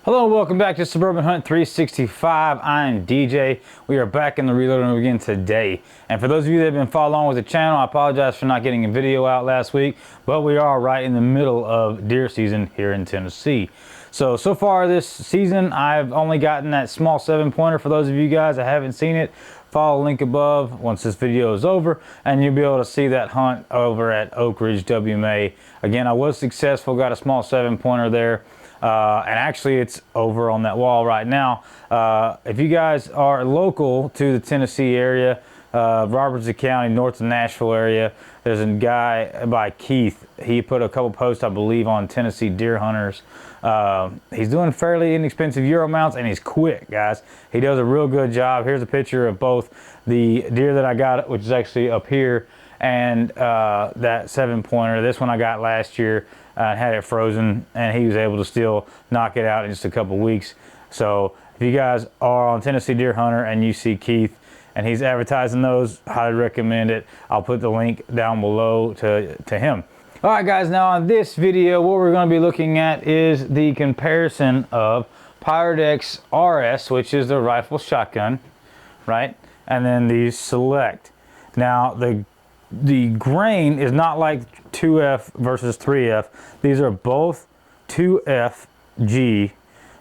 Hello and welcome back to Suburban Hunt 365. I'm DJ. We are back in the reloading room again today. And for those of you that have been following along with the channel, I apologize for not getting a video out last week, but we are right in the middle of deer season here in Tennessee. So far this season, I've only gotten that small 7-pointer. For those of you guys that haven't seen it, follow the link above once this video is over, and you'll be able to see that hunt over at Oak Ridge WMA. Again, I was successful, got a small 7-pointer there. And actually it's over on that wall right now. If you guys are local to the Tennessee area, Robertson County, north of Nashville area, there's a guy by Keith. He put a couple posts, I believe, on Tennessee deer hunters. He's doing fairly inexpensive Euro mounts, and he's quick, guys. He does a real good job. Here's a picture of both the deer that I got, which is actually up here, and that 7-pointer. This one I got last year. Had it frozen, and he was able to still knock it out in just a couple weeks. So if you guys are on Tennessee Deer Hunter and you see Keith and he's advertising those, highly recommend it. I'll put the link down below to him. All right, guys, now on this video, what we're going to be looking at is the comparison of Pyrodex RS, which is the rifle shotgun, right? And then the Select. Now, the grain is not like 2F versus 3F. These are both 2FG,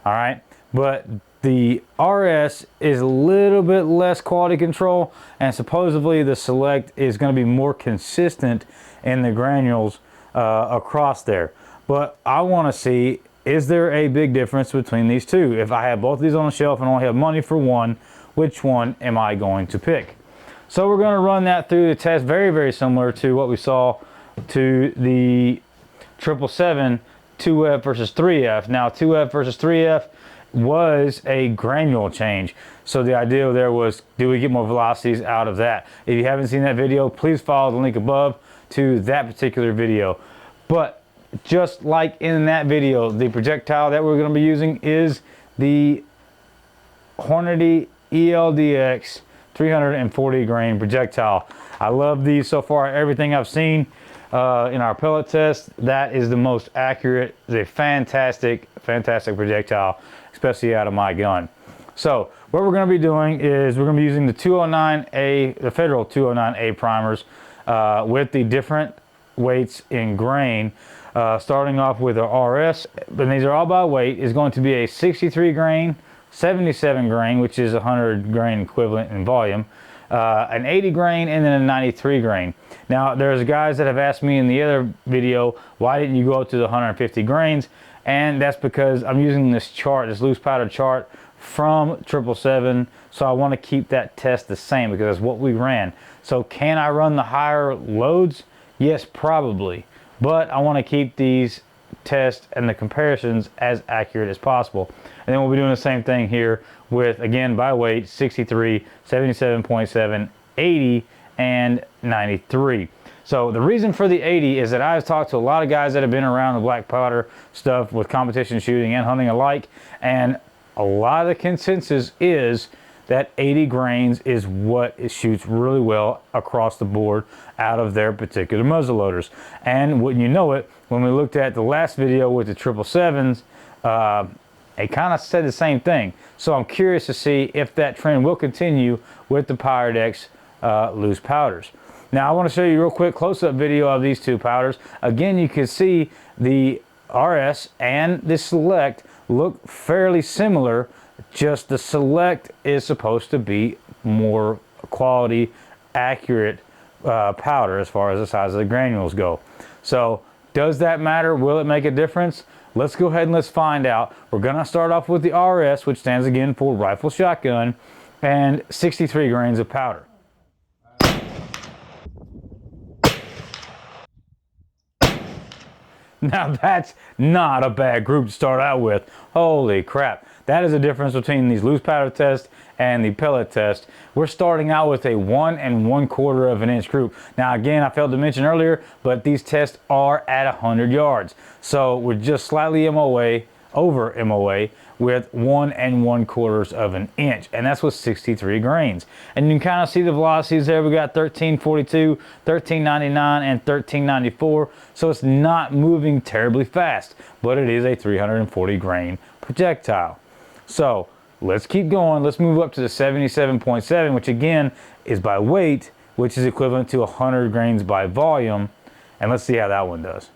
all right? But the RS is a little bit less quality control, and supposedly the Select is going to be more consistent in the granules across there. But I want to see, is there a big difference between these two? If I have both of these on the shelf and only have money for one, which one am I going to pick? So we're going to run that through the test, very, very similar to what we saw to the 777 2F versus 3F. Now, 2F versus 3F was a granule change. So the idea there was, do we get more velocities out of that? If you haven't seen that video, please follow the link above to that particular video. But just like in that video, the projectile that we're going to be using is the Hornady ELD-X 340 grain projectile. I love these so far. Everything I've seen in our pellet test, that is the most accurate. It's a fantastic projectile, especially out of my gun. So what we're going to be doing is we're going to be using the 209A, the federal 209A primers with the different weights in grain. Starting off with the RS, and these are all by weight, is going to be a 63 grain, 77 grain, which is 100 grain equivalent in volume, an 80 grain, and then a 93 grain. Now, there's guys that have asked me in the other video, why didn't you go up to the 150 grains? And that's because I'm using this chart, this loose powder chart from 777, so I want to keep that test the same because that's what we ran. So can I run the higher loads? Yes, probably, but I want to keep these tests and the comparisons as accurate as possible. And then we'll be doing the same thing here with, again, by weight, 63, 77.7, 80, and 93. So the reason for the 80 is that I've talked to a lot of guys that have been around the black powder stuff with competition shooting and hunting alike, and a lot of the consensus is that 80 grains is what it shoots really well across the board out of their particular muzzleloaders. And wouldn't you know it, when we looked at the last video with the 777s, it kind of said the same thing. So I'm curious to see if that trend will continue with the Pyrodex loose powders. Now I want to show you a real quick close-up video of these two powders. Again, you can see the RS and the Select look fairly similar. Just the Select is supposed to be more quality, accurate powder as far as the size of the granules go. So does that matter? Will it make a difference? Let's go ahead and let's find out. We're going to start off with the RS, which stands again for rifle shotgun, and 63 grains of powder. Now that's not a bad group to start out with. Holy crap. That is the difference between these loose powder test and the pellet test. We're starting out with a 1 1/4 inch group. Now again, I failed to mention earlier, but these tests are at 100 yards. So we're just slightly over MOA with 1 1/4 inch, and that's with 63 grains. And you can kind of see the velocities there. We got 1342, 1399, and 1394. So it's not moving terribly fast, but it is a 340 grain projectile. So let's keep going. Let's move up to the 77.7, which again is by weight, which is equivalent to 100 grains by volume. And let's see how that one does.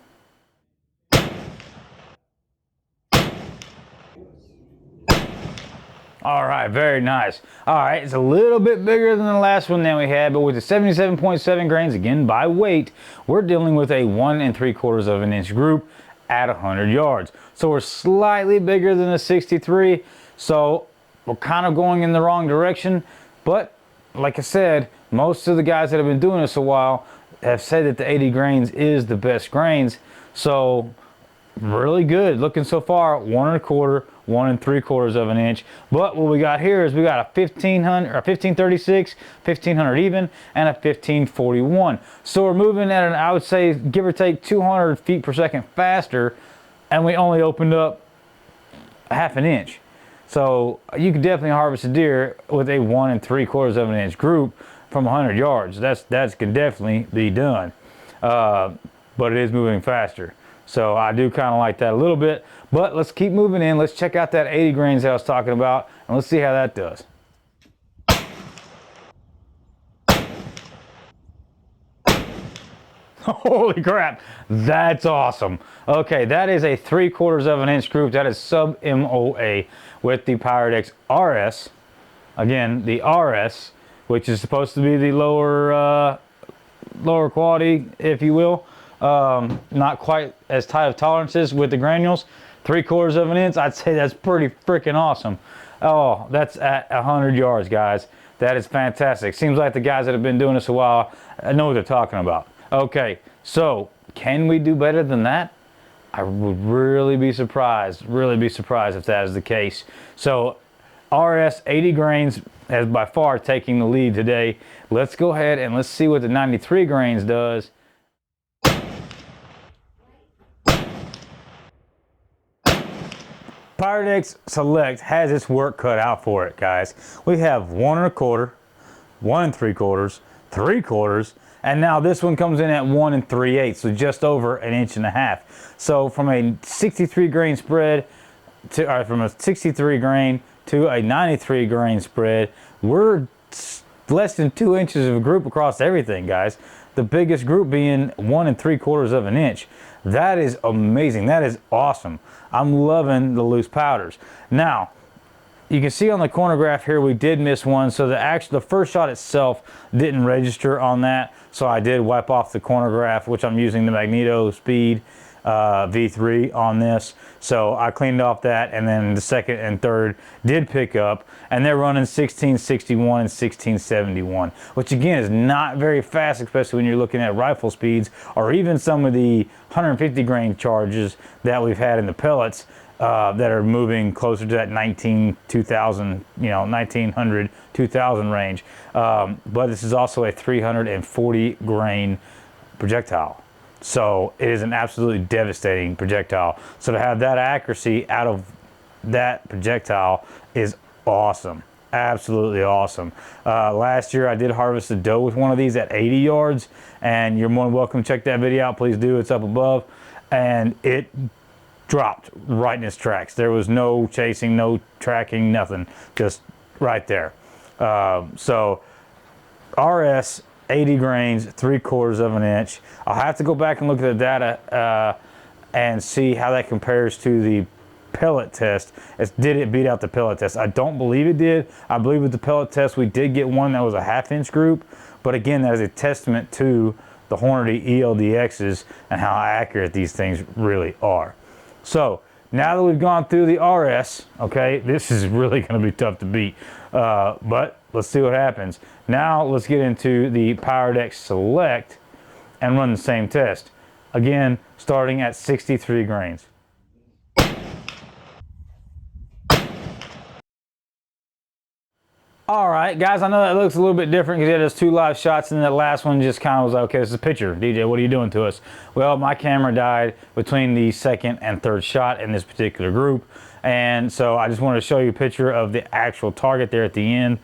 All right, very nice. All right, it's a little bit bigger than the last one that we had, but with the 77.7 grains, again by weight, we're dealing with a 1 3/4 of an inch group at 100 yards. So we're slightly bigger than the 63, so we're kind of going in the wrong direction. But like I said, most of the guys that have been doing this a while have said that the 80 grains is the best grains. So really good looking so far. 1 1/4, 1 3/4 of an inch. But what we got here is we got a 1500 or 1536, 1500 even, and a 1541. So we're moving at an, I would say, give or take 200 feet per second faster, and we only opened up a half an inch. So you could definitely harvest a deer with a 1 3/4 of an inch group from 100 yards. That can definitely be done. But it is moving faster. So I do kind of like that a little bit, but let's keep moving in. Let's check out that 80 grains that I was talking about, and let's see how that does. Holy crap, that's awesome. Okay, that is a 3/4 of an inch group. That is sub MOA with the Pyrodex RS. Again, the RS, which is supposed to be the lower quality, if you will. Not quite as tight of tolerances with the granules. 3/4 of an inch, I'd say that's pretty freaking awesome. Oh, that's at 100 yards, guys. That is fantastic. Seems like the guys that have been doing this a while know what they're talking about. Okay, so can we do better than that? I would really be surprised if that is the case. So RS 80 grains has by far taking the lead today. Let's go ahead and let's see what the 93 grains does. Pyrodex Select has its work cut out for it, guys. We have 1 1/4, 1 3/4, 3/4, and now this one comes in at 1 3/8, so just over an inch and a half. So from a 63 grain spread to, from a 63 grain to a 93 grain spread, we're less than 2 inches of a group across everything, guys. The biggest group being 1 3/4 of an inch. That is amazing. That is awesome. I'm loving the loose powders. Now, you can see on the corner graph here, we did miss one. So the first shot itself didn't register on that. So I did wipe off the corner graph, which I'm using the Magneto Speed V3 on this. So I cleaned off that, and then the second and third did pick up, and they're running 1661 and 1671, which again is not very fast, especially when you're looking at rifle speeds, or even some of the 150 grain charges that we've had in the pellets that are moving closer to that 2000, 1900, 2000 range. But this is also a 340 grain projectile. So it is an absolutely devastating projectile. So to have that accuracy out of that projectile is awesome. Absolutely awesome. Last year I did harvest a doe with one of these at 80 yards, and you're more than welcome to check that video out. Please do. It's up above. And it dropped right in its tracks. There was no chasing, no tracking, nothing. Just right there. So RS 80 grains, 3/4 of an inch. I'll have to go back and look at the data and see how that compares to the pellet test. Did it beat out the pellet test? I don't believe it did. I believe with the pellet test we did get one that was a 1/2 inch group, but again, that is a testament to the Hornady ELD-X's and how accurate these things really are. So now that we've gone through the RS, okay, this is really going to be tough to beat, but let's see what happens. Now let's get into the Pyrodex Select and run the same test. Again, starting at 63 grains. All right, guys, I know that looks a little bit different because it has 2 live shots, and that last one just kind of was like, okay, this is a picture. DJ, what are you doing to us? Well, my camera died between the second and third shot in this particular group, and so I just wanted to show you a picture of the actual target there at the end.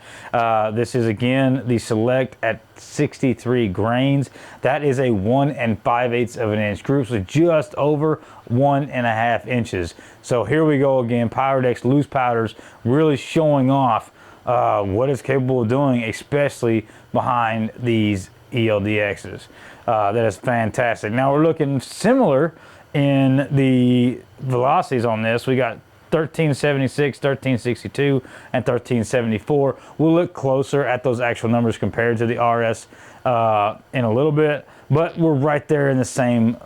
This is, again, the Select at 63 grains. That is a 1 5/8 of an inch group, so just over 1.5 inches. So here we go again, Pyrodex loose powders really showing off what it's capable of doing, especially behind these ELD-X's. That is fantastic. Now we're looking similar in the velocities on this. We got 1376, 1362, and 1374. We'll look closer at those actual numbers compared to the RS in a little bit, but we're right there in the same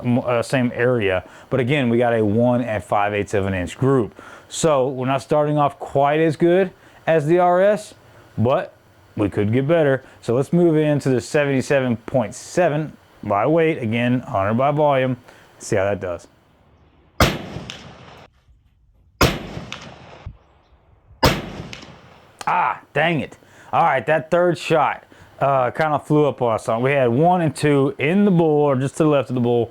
area. But again, we got a 1 5/8 of an inch group. So we're not starting off quite as good as the RS, but we could get better. So let's move into the 77.7 by weight, again 100 by volume. See how that does. Ah, dang it. All right, that third shot kind of flew up on us. We had 1 and 2 in the bull, or just to the left of the bull,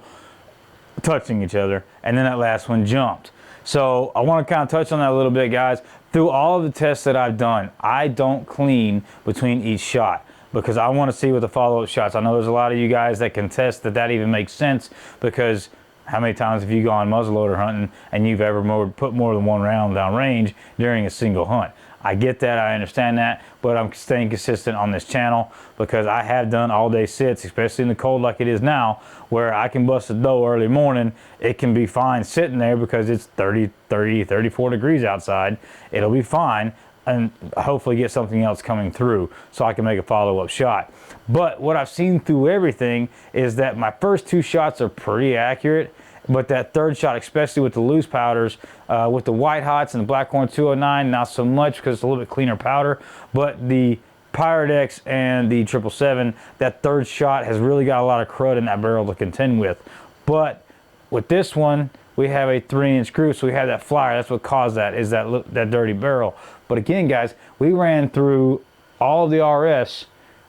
touching each other, and then that last one jumped. So I want to kind of touch on that a little bit, guys. Through all of the tests that I've done, I don't clean between each shot because I want to see what the follow-up shots. I know there's a lot of you guys that can test that even makes sense, because how many times have you gone muzzleloader hunting and you've ever put more than 1 round down range during a single hunt? I get that, I understand that, but I'm staying consistent on this channel because I have done all-day sits, especially in the cold like it is now, where I can bust a doe early morning. It can be fine sitting there because it's 34 degrees outside. It'll be fine, and hopefully get something else coming through so I can make a follow-up shot. But what I've seen through everything is that my first 2 shots are pretty accurate, but that third shot, especially with the loose powders, with the White Hots and the Blackhorn 209, not so much because it's a little bit cleaner powder, but the Pyrodex and the 777, that third shot has really got a lot of crud in that barrel to contend with. But with this one, we have a 3-inch group, so we have that flyer. That's what caused that, is that dirty barrel. But again, guys, we ran through all of the RS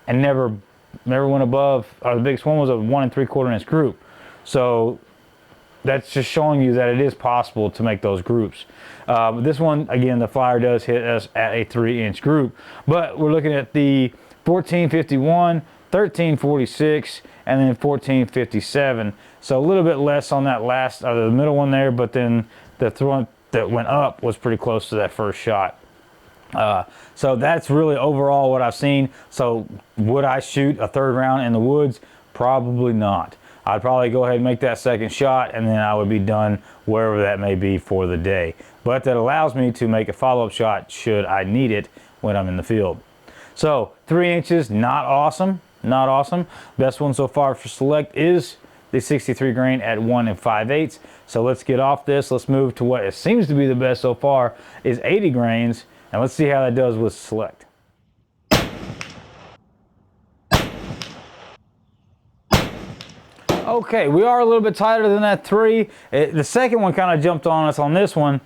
and never went above, the biggest one was a 1 3/4 inch group. So that's just showing you that it is possible to make those groups. This one, again, the flyer does hit us at a 3-inch group, but we're looking at the 1451, 1346, and then 1457. So a little bit less on that last, the middle one there, but then the one that went up was pretty close to that first shot. So that's really overall what I've seen. So would I shoot a 3rd round in the woods? Probably not. I'd probably go ahead and make that 2nd shot, and then I would be done wherever that may be for the day. But that allows me to make a follow-up shot should I need it when I'm in the field. So 3 inches, not awesome, not awesome. Best one so far for Select is the 63 grain at 1 5/8. So let's get off this. Let's move to what it seems to be the best so far is 80 grains, and let's see how that does with Select. Okay, we are a little bit tighter than that 3. The second one kind of jumped on us on this one.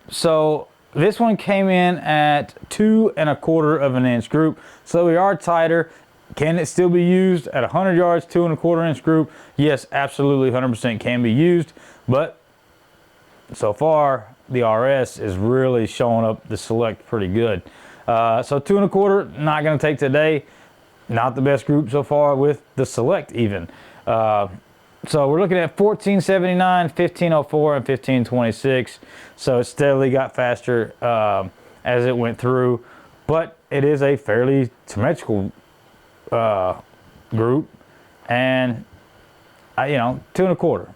So this one came in at 2 1/4 of an inch group. So we are tighter. Can it still be used at 100 yards, 2 1/4 inch group? Yes, absolutely, 100% can be used. But so far, the RS is really showing up the Select pretty good. So 2 1/4, not going to take today. Not the best group so far with the Select even. So we're looking at 1479, 1504, and 1526. So it steadily got faster as it went through, but it is a fairly symmetrical group, and you know, 2 1/4.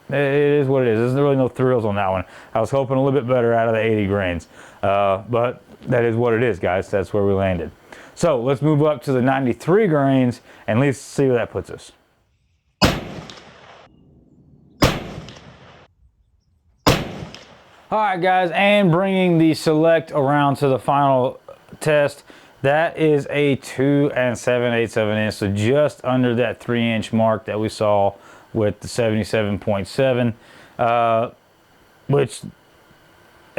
It is what it is. There's really no thrills on that one. I was hoping a little bit better out of the 80 grains, but that is what it is, guys. That's where we landed. So let's move up to the 93 grains and at least see where that puts us. All right, guys, and bringing the Select around to the final test, that is a 2 7/8 of an inch, so just under that 3-inch mark that we saw with the 77.7, which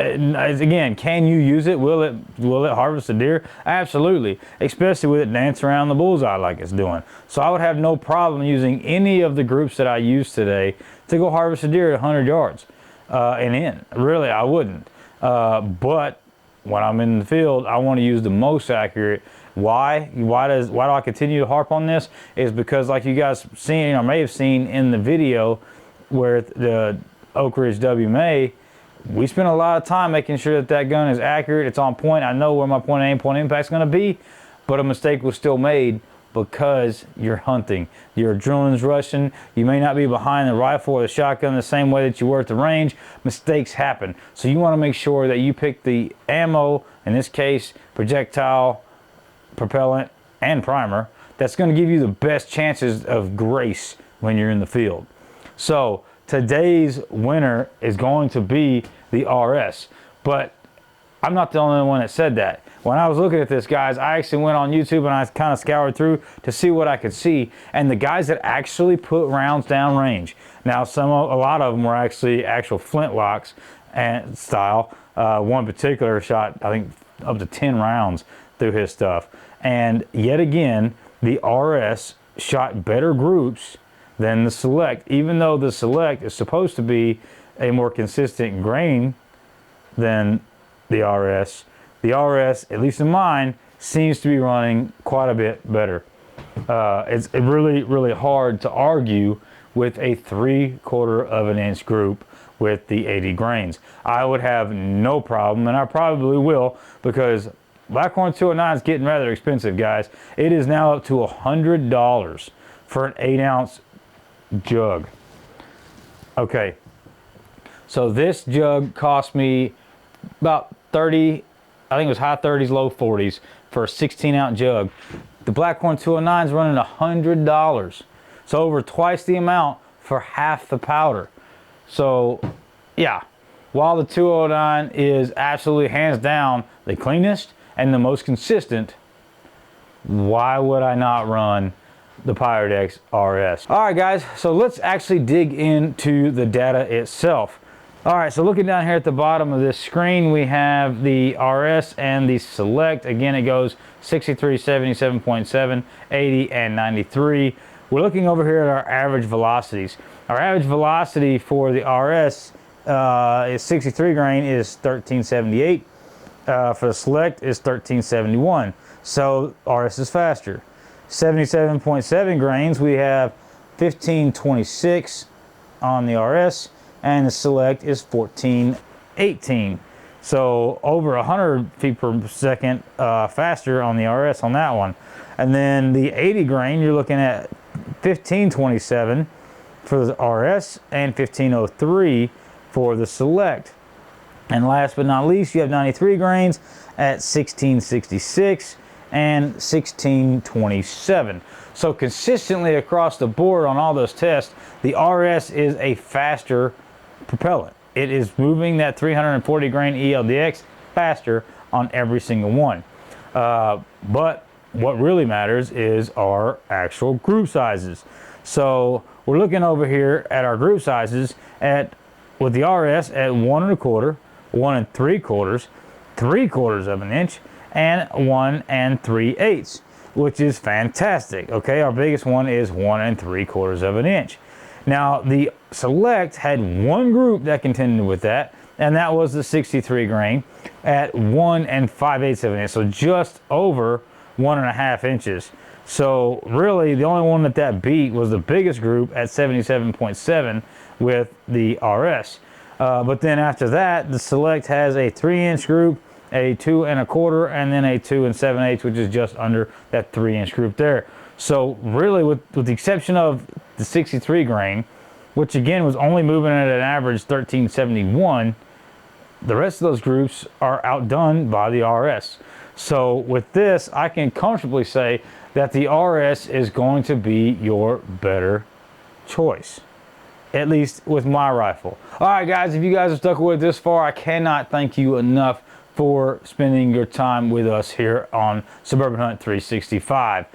again, can you use it? Will it harvest a deer? Absolutely, especially with it dancing around the bullseye like it's doing. So I would have no problem using any of the groups that I used today to go harvest a deer at 100 yards and in. Really, I wouldn't. But when I'm in the field, I want to use the most accurate. Why do I continue to harp on this? Is because, like you guys seen or may have seen in the video where the Oak Ridge WMA, we spent a lot of time making sure that that gun is accurate, it's on point. I know where my point aim, point impact is going to be, but a mistake was still made because you're hunting. Your adrenaline's rushing. You may not be behind the rifle or the shotgun the same way that you were at the range. Mistakes happen. So you want to make sure that you pick the ammo, in this case, projectile, propellant, and primer, that's going to give you the best chances of grace when you're in the field. So today's winner is going to be the RS, but I'm not the only one that said that. When I was looking at this, guys, I actually went on YouTube and I kind of scoured through to see what I could see, and the guys that actually put rounds down range. Now, a lot of them were actually actual flintlocks and style. One particular shot, I think, up to 10 rounds through his stuff. And yet again, the RS shot better groups than the Select, even though the Select is supposed to be a more consistent grain than the RS. The RS, at least in mine, seems to be running quite a bit better. It's really, really hard to argue with a 3/4 of an inch group with the 80 grains. I would have no problem, and I probably will, because Blackhorn 209 is getting rather expensive, guys. It is now up to $100 for an 8-ounce jug. Okay, so this jug cost me about 30, I think it was high 30s, low 40s for a 16-ounce jug. The Blackhorn 209 is running $100, so over twice the amount for half the powder. So yeah, while the 209 is absolutely hands down the cleanest and the most consistent, why would I not run the Pyrodex RS? All right, guys, so let's actually dig into the data itself. All right, so looking down here at the bottom of this screen, we have the RS and the Select. Again, it goes 63, 77.7, 80, and 93. We're looking over here at our average velocities. Our average velocity for the RS is 63 grain is 1378. For the Select is 1371. So RS is faster. 77.7 grains, we have 1526 on the RS, and the Select is 1418. So over 100 feet per second faster on the RS on that one. And then the 80 grain, you're looking at 1527 for the RS and 1503 for the Select. And last but not least, you have 93 grains at 1666 and 1627. So consistently across the board on all those tests, the RS is a faster propellant. It is moving that 340 grain ELD-X faster on every single one. But what really matters is our actual group sizes. So we're looking over here at our group sizes with the RS at 1 1/4, 1 3/4, 3/4 of an inch, and 1 3/8, which is fantastic. Okay, our biggest one is 1 3/4 of an inch. Now the Select had one group that contended with that, and that was the 63 grain at 1 5/8 of an inch, so just over 1.5 inches. So really the only one that beat was the biggest group at 77.7 with the RS. But then after that, the Select has a 3-inch group, a 2 1/4, and then a 2 7/8, which is just under that 3-inch group there. So really, with the exception of the 63 grain, which again was only moving at an average 1371, the rest of those groups are outdone by the RS. So with this, I can comfortably say that the RS is going to be your better choice, at least with my rifle. All right, guys, if you guys have stuck with it this far, I cannot thank you enough for spending your time with us here on Suburban Hunt 365.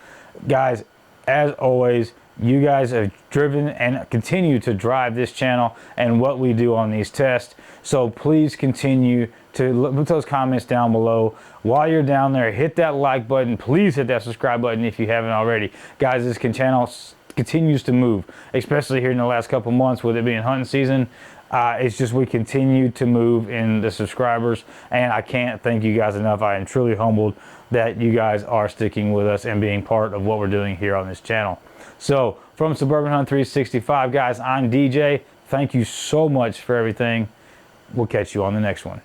Guys, as always, You guys have driven and continue to drive this channel and what we do on these tests. So please continue to put those comments down below. While you're down there, hit that like button. Please hit that subscribe button if you haven't already. Guys, this channel continues to move, especially here in the last couple months with it being hunting season. It's just we continue to move in the subscribers, and I can't thank you guys enough. I am truly humbled that you guys are sticking with us and being part of what we're doing here on this channel. So from Suburban Hunt 365, guys, I'm DJ. Thank you so much for everything. We'll catch you on the next one.